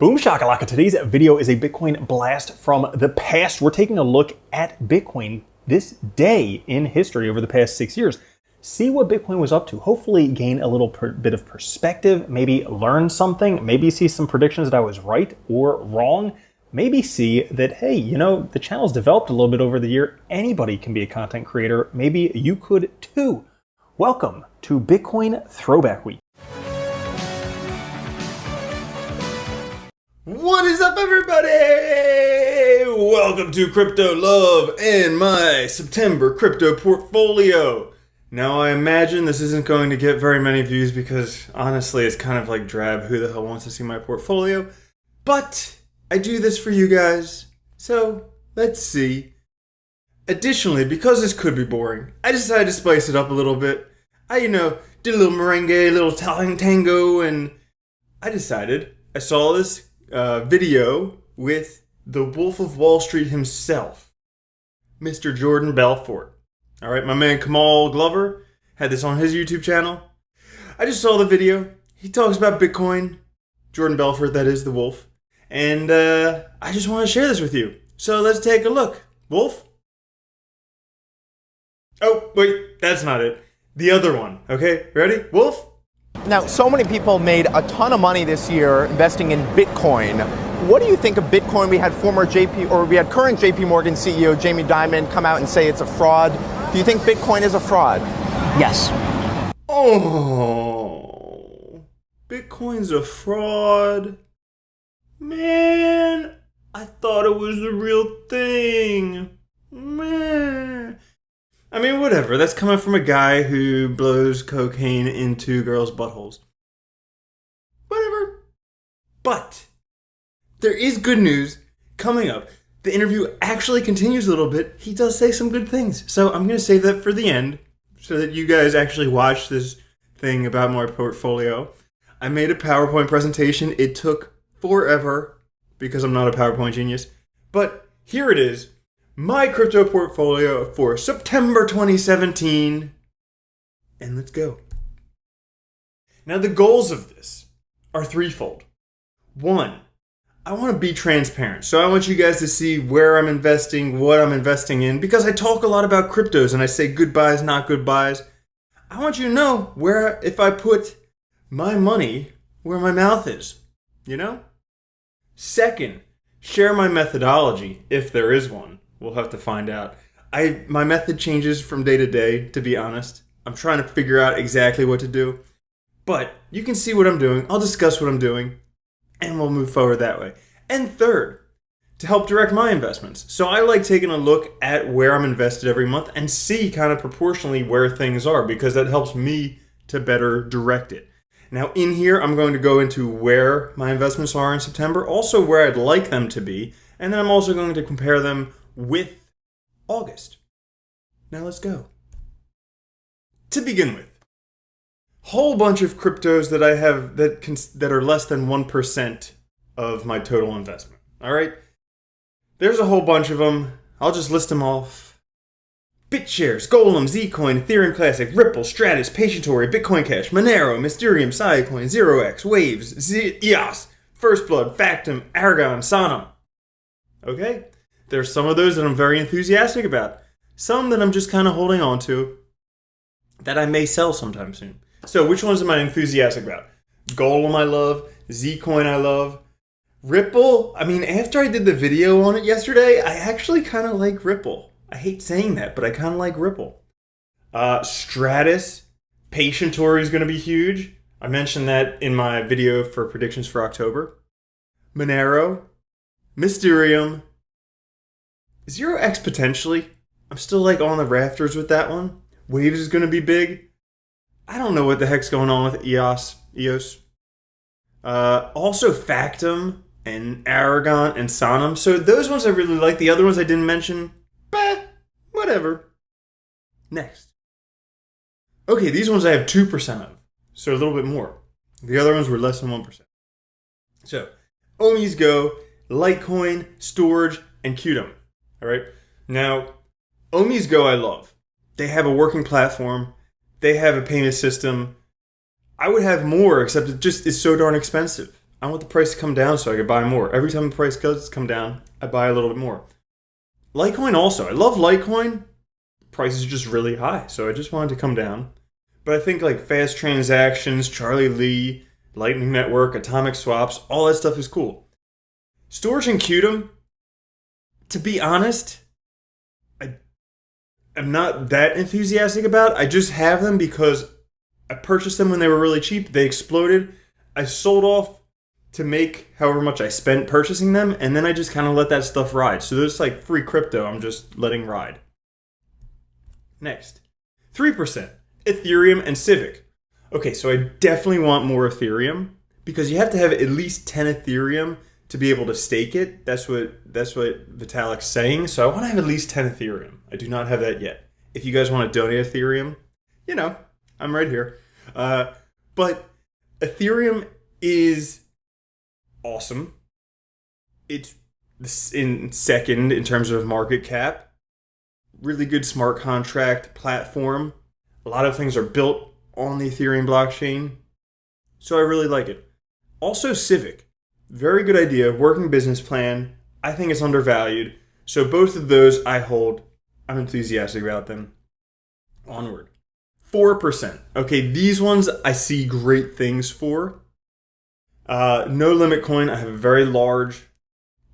Boom shakalaka. Today's video is a Bitcoin blast from the past. We're taking a look at Bitcoin this day in history over the past 6 years. See what Bitcoin was up to. Hopefully gain a little bit of perspective, maybe learn something, maybe see some predictions that I was right or wrong. Maybe see that, hey, you know, the channel's developed a little bit over the year. Anybody can be a content creator. Maybe you could too. Welcome to Bitcoin Throwback Week. What is up, everybody? Welcome to Crypto Love and my September crypto portfolio. Now, I imagine this isn't going to get very many views because honestly, it's kind of like drab. Who the hell wants to see my portfolio? But I do this for you guys, so let's see. Additionally, because this could be boring, I decided to spice it up a little bit. I, did a little merengue, a little tango, and I saw this video with the Wolf of Wall Street himself, Mr. Jordan Belfort. All right, my man Kamal Glover had this on his YouTube channel. I just saw the video. He talks about Bitcoin, Jordan Belfort, that is the Wolf, and I just want to share this with you. So let's take a look. Wolf? Oh, wait, that's not it. The other one, okay? Ready? Wolf? Now, so many people made a ton of money this year investing in Bitcoin. What do you think of Bitcoin? We had current JP Morgan CEO Jamie Dimon come out and say it's a fraud. Do you think Bitcoin is a fraud? Yes. Oh, Bitcoin's a fraud. Man, I thought it was the real thing. Man. I mean, whatever. That's coming from a guy who blows cocaine into girls' buttholes. Whatever. But there is good news coming up. The interview actually continues a little bit. He does say some good things. So I'm going to save that for the end so that you guys actually watch this thing about my portfolio. I made a PowerPoint presentation. It took forever because I'm not a PowerPoint genius. But here it is. My crypto portfolio for September 2017. And let's go. Now, the goals of this are threefold. One, I want to be transparent. So I want you guys to see where I'm investing, what I'm investing in, because I talk a lot about cryptos and I say good buys, not good buys. I want you to know where, if I put my money where my mouth is, Second, share my methodology, if there is one. We'll have to find out. My method changes from day to day, to be honest. I'm trying to figure out exactly what to do. But you can see what I'm doing. I'll discuss what I'm doing, and we'll move forward that way. And third, to help direct my investments. So I like taking a look at where I'm invested every month and see kind of proportionally where things are, because that helps me to better direct it. Now in here, I'm going to go into where my investments are in September, also where I'd like them to be, and then I'm also going to compare them with August. Now let's go. To begin with, whole bunch of cryptos that I have that are less than 1% of my total investment. All right? There's a whole bunch of them. I'll just list them off. BitShares, Golem, Zcoin, Ethereum Classic, Ripple, Stratus, Patientory, Bitcoin Cash, Monero, Mysterium, Siacoin, 0x, Waves, EOS, First Blood, Factom, Aragon, Sonam. Okay? There's some of those that I'm very enthusiastic about. Some that I'm just kind of holding on to that I may sell sometime soon. So which ones am I enthusiastic about? Golem I love. Zcoin I love. Ripple, after I did the video on it yesterday, I actually kind of like Ripple. I hate saying that, but I kind of like Ripple. Stratus, Patientory is going to be huge. I mentioned that in my video for predictions for October. Monero, Mysterium, 0x potentially. I'm still on the rafters with that one. Waves is going to be big. I don't know what the heck's going on with EOS. Also Factom and Aragon and Sonam. So those ones I really like. The other ones I didn't mention, whatever. Next. Okay, these ones I have 2% of. So a little bit more. The other ones were less than 1%. So, Omis Go, Litecoin, Storage, and Qtum. All right. Now, Omis Go I love. They have a working platform. They have a payment system. I would have more, except it just is so darn expensive. I want the price to come down so I can buy more. Every time the price does come down, I buy a little bit more. Litecoin also. I love Litecoin. Price is just really high, so I just wanted to come down. But I think like fast transactions, Charlie Lee, Lightning Network, atomic swaps, all that stuff is cool. Storage and Qtum, to be honest, I'm not that enthusiastic about. I just have them because I purchased them when they were really cheap. They exploded. I sold off to make however much I spent purchasing them, and then I just kind of let that stuff ride. So there's like free crypto I'm just letting ride. Next, 3%, Ethereum and Civic. Okay, so I definitely want more Ethereum because you have to have at least 10 Ethereum to be able to stake it. That's what Vitalik's saying. So I want to have at least 10 Ethereum. I do not have that yet. If you guys want to donate Ethereum, you know, I'm right here. But Ethereum is awesome. It's in second in terms of market cap. Really good smart contract platform. A lot of things are built on the Ethereum blockchain. So I really like it. Also Civic. Very good idea. Working business plan. I think it's undervalued. So both of those I hold. I'm enthusiastic about them. Onward. 4%. Okay, these ones I see great things for. No Limit Coin. I have a very large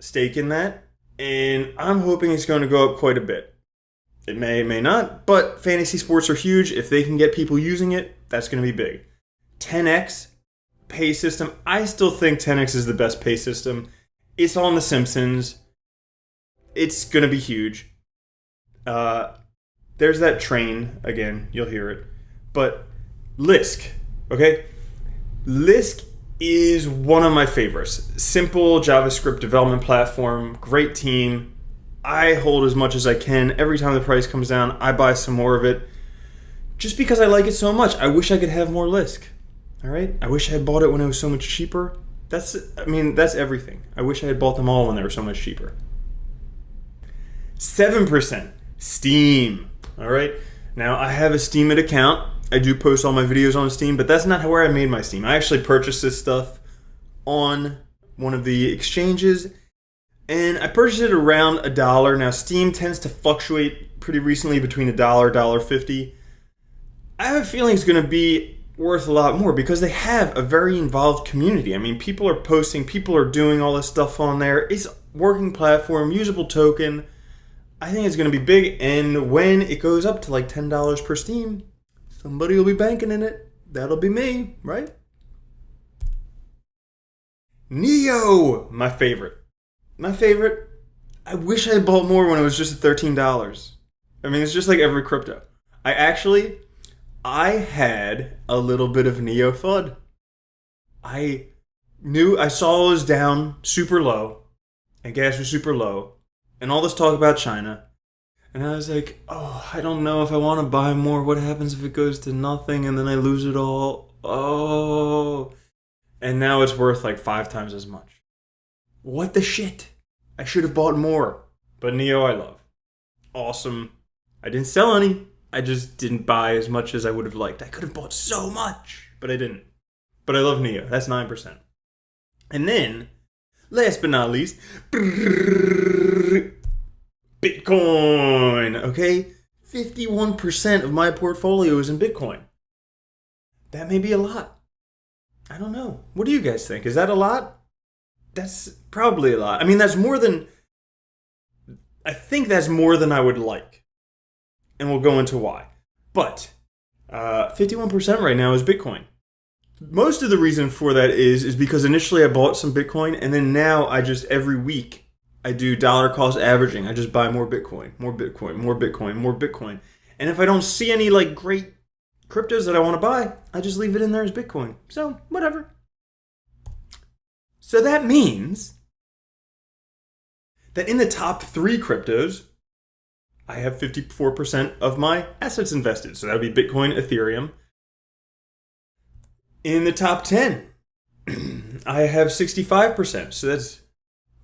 stake in that. And I'm hoping it's going to go up quite a bit. It may not, but fantasy sports are huge. If they can get people using it, that's going to be big. 10x pay system. I still think 10x is the best pay system. It's on The Simpsons. It's going to be huge. There's that train. Again, you'll hear it. But Lisk, okay? Lisk is one of my favorites. Simple JavaScript development platform. Great team. I hold as much as I can. Every time the price comes down, I buy some more of it. Just because I like it so much. I wish I could have more Lisk. All right? I wish I had bought it when it was so much cheaper. That's everything. I wish I had bought them all when they were so much cheaper. 7%. Steam. All right? Now, I have a Steam account. I do post all my videos on Steam, but that's not where I made my Steam. I actually purchased this stuff on one of the exchanges. And I purchased it around $1. Now, Steam tends to fluctuate pretty recently between $1, $1.50. I have a feeling it's going to be worth a lot more because they have a very involved community. I mean, people are posting, people are doing all this stuff on there. It's a working platform, usable token. I think it's going to be big. And when it goes up to like $10 per Steam, somebody will be banking in it. That'll be me, right? Neo, my favorite. My favorite, I wish I had bought more when it was just at $13. I mean, it's just like every crypto. I had a little bit of Neo FUD. I saw it was down super low, and gas was super low, and all this talk about China. And I was like, oh, I don't know if I want to buy more. What happens if it goes to nothing and then I lose it all? Oh. And now it's worth like 5 times as much. What the shit? I should have bought more. But Neo I love. Awesome. I didn't sell any. I just didn't buy as much as I would have liked. I could have bought so much, but I didn't. But I love Neo. That's 9%. And then, last but not least, Bitcoin. Okay? 51% of my portfolio is in Bitcoin. That may be a lot. I don't know. What do you guys think? Is that a lot? That's probably a lot. I mean, I think that's more than I would like. And we'll go into why. But 51% right now is Bitcoin. Most of the reason for that is because initially I bought some Bitcoin, and then now I just, every week, I do dollar cost averaging. I just buy more Bitcoin, more Bitcoin, more Bitcoin, more Bitcoin. And if I don't see any like great cryptos that I want to buy, I just leave it in there as Bitcoin. So, whatever. So that means that in the top 3 cryptos, I have 54% of my assets invested. So that would be Bitcoin, Ethereum. In the top 10, I have 65%. So that's,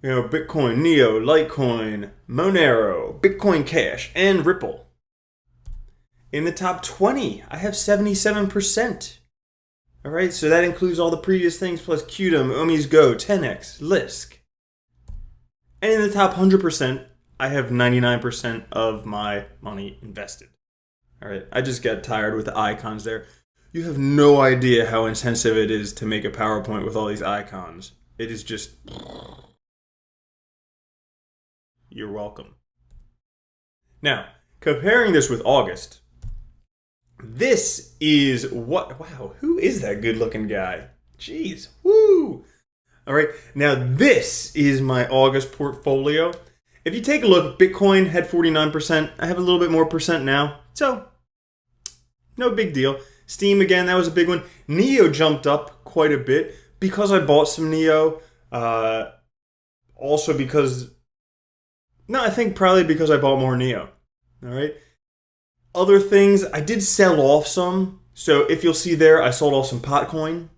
Bitcoin, Neo, Litecoin, Monero, Bitcoin Cash, and Ripple. In the top 20, I have 77%. All right, so that includes all the previous things plus Qtum, Omi's Go, 10x, Lisk. And in the top 100%, I have 99% of my money invested. All right, I just got tired with the icons there. You have no idea how intensive it is to make a PowerPoint with all these icons. It is just... You're welcome. Now, comparing this with August, this is what... Wow, who is that good-looking guy? Jeez, woo! All right, now this is my August portfolio. If you take a look, Bitcoin had 49%. I have a little bit more percent now, so no big deal. Steam, again, that was a big one. Neo jumped up quite a bit because I bought some Neo. Also because... No, I think probably because I bought more Neo. All right. Other things, I did sell off some. So if you'll see there, I sold off some Potcoin.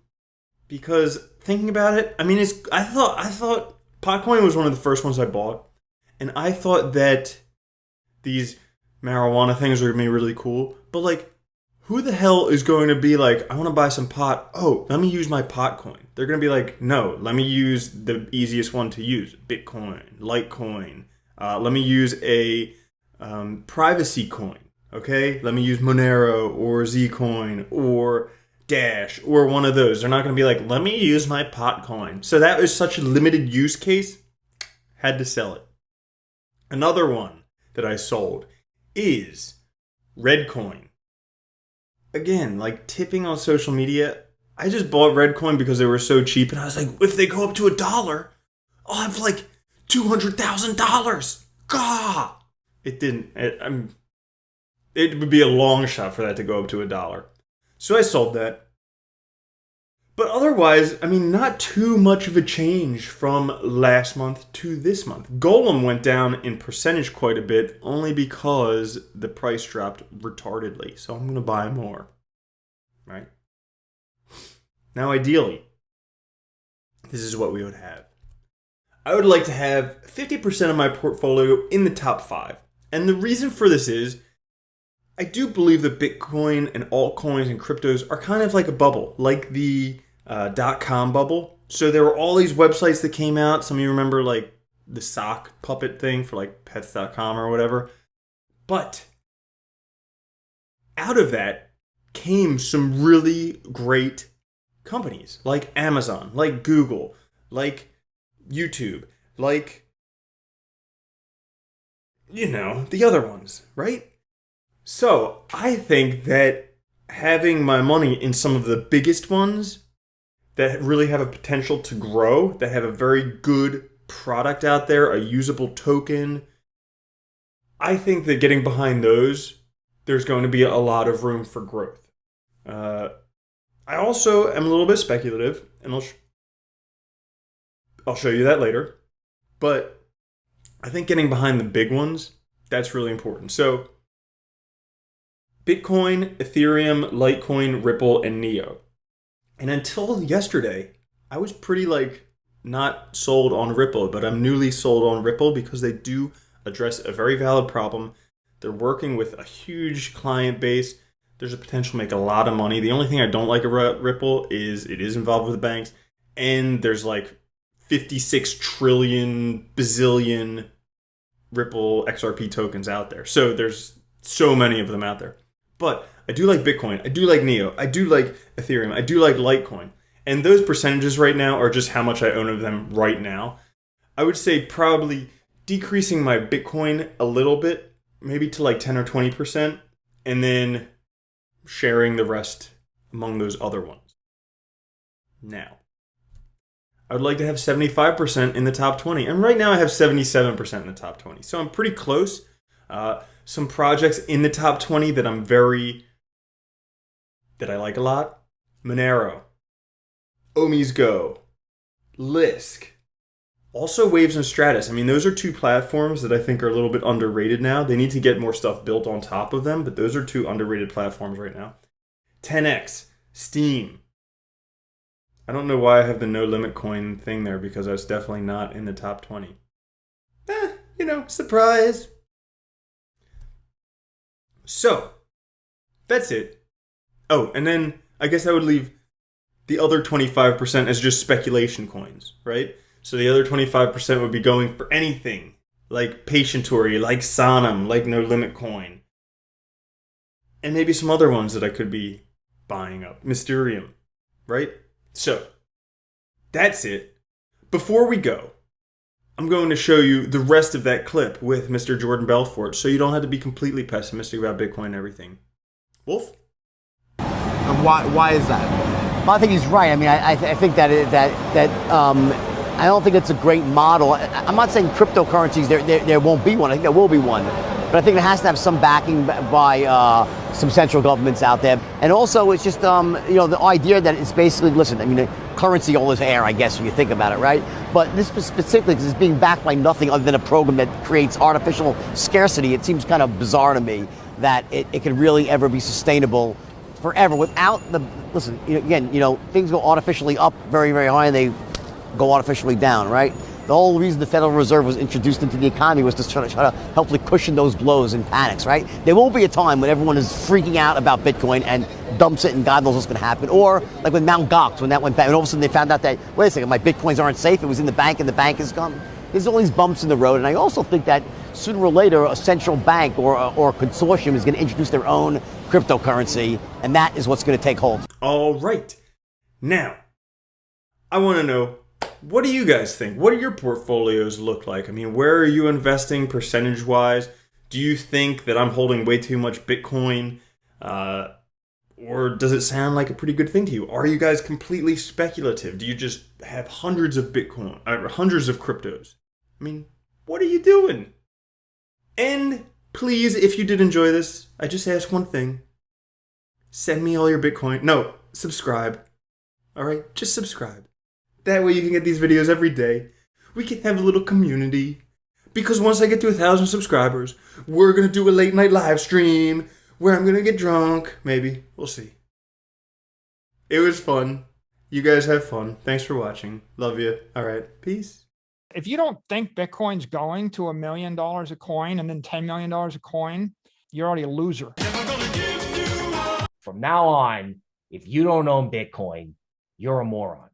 Because thinking about it, I mean, I thought Potcoin was one of the first ones I bought. And I thought that these marijuana things were going to be really cool. But like, who the hell is going to be like, I want to buy some pot. Oh, let me use my Potcoin. They're going to be like, no, let me use the easiest one to use. Bitcoin, Litecoin. Let me use a privacy coin. Okay, let me use Monero or Zcoin or Dash or one of those. They're not going to be like, let me use my Potcoin. So that was such a limited use case. Had to sell it. Another one that I sold is Redcoin. Again, like tipping on social media. I just bought Redcoin because they were so cheap, and I was like, if they go up to $1, I'll have like $200,000. Gah! It didn't. It would be a long shot for that to go up to $1. So I sold that. But otherwise, I mean, not too much of a change from last month to this month. Golem went down in percentage quite a bit, only because the price dropped retardedly. So I'm going to buy more. Right? Now, ideally, this is what we would have. I would like to have 50% of my portfolio in the top 5. And the reason for this is, I do believe that Bitcoin and altcoins and cryptos are kind of like a bubble, like the .com bubble. So there were all these websites that came out. Some of you remember like the sock puppet thing for like pets.com or whatever. But out of that came some really great companies like Amazon, like Google, like YouTube, like, you know, the other ones, right? So I think that having my money in some of the biggest ones that really have a potential to grow, that have a very good product out there, a usable token, I think that getting behind those, there's going to be a lot of room for growth. I also am a little bit speculative, and I'll show you that later. But I think getting behind the big ones, that's really important. So Bitcoin, Ethereum, Litecoin, Ripple, and Neo. And until yesterday, I was pretty like not sold on Ripple, but I'm newly sold on Ripple because they do address a very valid problem. They're working with a huge client base. There's a potential to make a lot of money. The only thing I don't like about Ripple is it is involved with the banks, and there's like 56 trillion bazillion Ripple XRP tokens out there. So there's so many of them out there. But I do like Bitcoin. I do like Neo. I do like Ethereum. I do like Litecoin. And those percentages right now are just how much I own of them right now. I would say probably decreasing my Bitcoin a little bit, maybe to like 10 or 20%, and then sharing the rest among those other ones. Now, I would like to have 75% in the top 20. And right now I have 77% in the top 20. So I'm pretty close. Some projects in the top 20 that I like a lot. Monero, Omi's Go, Lisk, also Waves and Stratus. I mean, those are two platforms that I think are a little bit underrated now. They need to get more stuff built on top of them, but those are two underrated platforms right now. 10x, Steam. I don't know why I have the no limit coin thing there because that's definitely not in the top 20. Surprise. So, that's it. Oh, and then I guess I would leave the other 25% as just speculation coins, right? So the other 25% would be going for anything like Patientory, like Sonum, like No Limit Coin. And maybe some other ones that I could be buying up. Mysterium, right? So, that's it. Before we go, I'm going to show you the rest of that clip with Mr. Jordan Belfort so you don't have to be completely pessimistic about Bitcoin and everything. Wolf? And why is that? Well, I think he's right. I mean, I think that I don't think it's a great model. I'm not saying cryptocurrencies there won't be one. I think there will be one, but I think it has to have some backing by some central governments out there. And also, it's just the idea that it's basically, listen, I mean, currency all is air, I guess, when you think about it, right? But this specifically, because it's being backed by nothing other than a program that creates artificial scarcity, it seems kind of bizarre to me that it could really ever be sustainable forever without the, listen, again, things go artificially up very, very high and they go artificially down, right? The whole reason the Federal Reserve was introduced into the economy was to try to helpfully cushion those blows and panics, right? There won't be a time when everyone is freaking out about Bitcoin and dumps it and God knows what's going to happen. Or like with Mt. Gox, when that went back, and all of a sudden they found out that, wait a second, my Bitcoins aren't safe. It was in the bank and the bank is gone. There's all these bumps in the road. And I also think that sooner or later, a central bank or a consortium is going to introduce their own cryptocurrency. And that is what's going to take hold. All right. Now, I want to know, what do you guys think? What do your portfolios look like? I mean, where are you investing percentage-wise? Do you think that I'm holding way too much Bitcoin? Or does it sound like a pretty good thing to you? Are you guys completely speculative? Do you just have hundreds of Bitcoin, or hundreds of cryptos? I mean, what are you doing? And please, if you did enjoy this, I just ask one thing. Send me all your Bitcoin. No, subscribe. All right, just subscribe. That way you can get these videos every day. We can have a little community. Because once I get to 1,000 subscribers, we're going to do a late night live stream where I'm going to get drunk. Maybe. We'll see. It was fun. You guys have fun. Thanks for watching. Love you. All right. Peace. If you don't think Bitcoin's going to $1 million a coin and then $10 million a coin, you're already a loser. From now on, if you don't own Bitcoin, you're a moron.